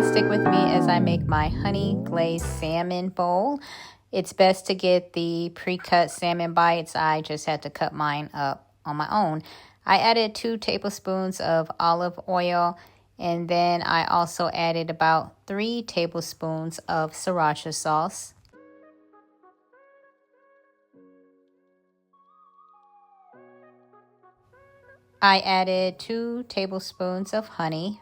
guys stick with me as I make my honey glazed salmon bowl. It's best to get the pre-cut salmon bites. I just had to cut mine up on my own. I added 2 tablespoons of olive oil, and then I also added about 3 tablespoons of sriracha sauce. I added 2 tablespoons of honey.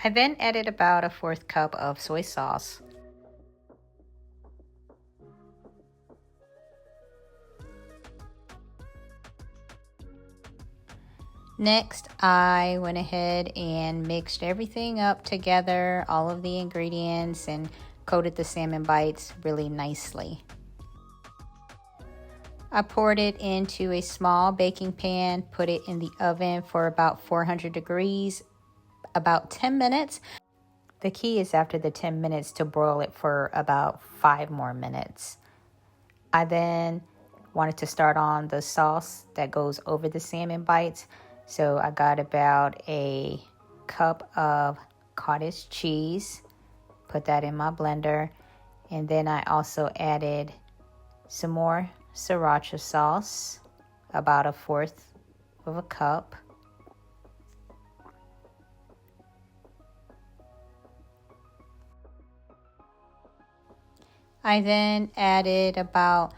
I then added about a 1/4 cup of soy sauce. Next, I went ahead and mixed everything up together, all of the ingredients, and coated the salmon bites really nicely. I poured it into a small baking pan, put it in the oven for about 400 degrees, about 10 minutes. The key is after the 10 minutes to broil it for about 5 more minutes. I then wanted to start on the sauce that goes over the salmon bites. So I got about a cup of cottage cheese, put that in my blender, and then I also added some more sriracha sauce, about a 1/4 of a cup. I then added about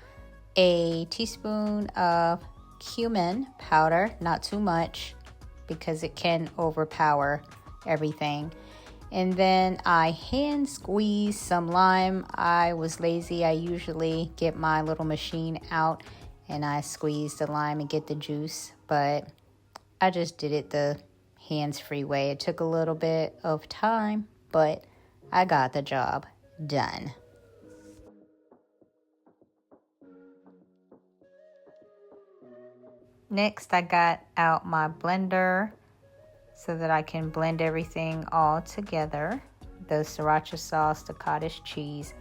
a teaspoon of cumin powder, not too much because it can overpower everything. And then I hand squeezed some lime. I was lazy. I usually get my little machine out and I squeeze the lime and get the juice, but I just did it the hands-free way. It took a little bit of time, but I got the job done. Next, I got out my blender so that I can blend everything all together. The sriracha sauce, the cottage cheese,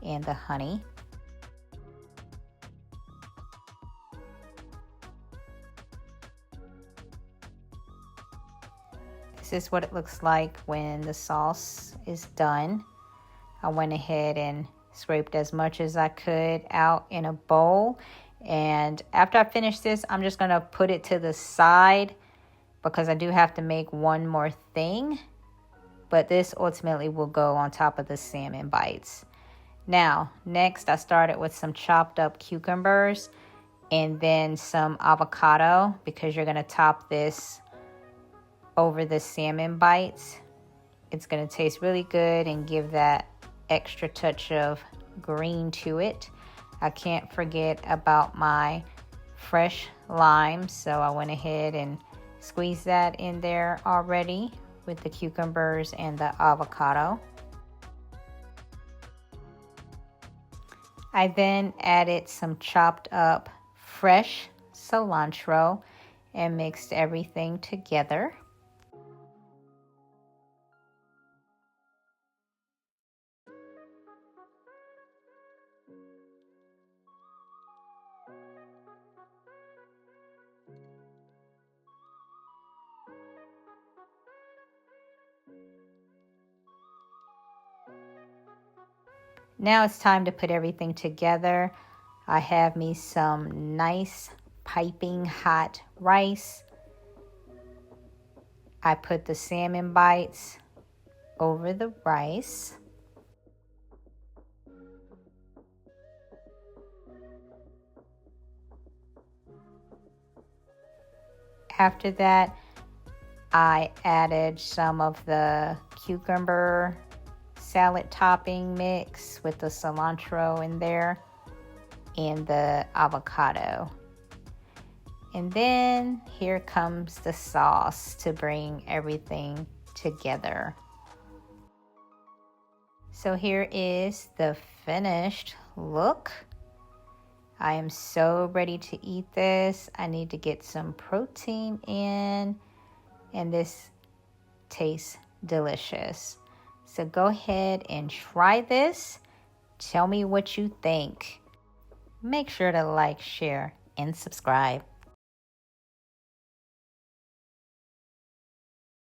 and the honey. This is what it looks like when the sauce is done. I went ahead and scraped as much as I could out in a bowl. And after I finish this, I'm just gonna put it to the side because I do have to make one more thing. But this ultimately will go on top of the salmon bites. Now, next I started with some chopped up cucumbers and then some avocado because you're gonna top this over the salmon bites. It's gonna taste really good and give that extra touch of green to it. I can't forget about my fresh lime, so I went ahead and squeezed that in there already with the cucumbers and the avocado. I then added some chopped up fresh cilantro and mixed everything together. Now it's time to put everything together. I have me some nice piping hot rice. I put the salmon bites over the rice. After that, I added some of the cucumber salad topping mix with the cilantro in there and the avocado. And then here comes the sauce to bring everything together. So here is the finished look. I am so ready to eat this. I need to get some protein in, and this tastes delicious. So go ahead and try this. Tell me what you think. Make sure to like, share, and subscribe.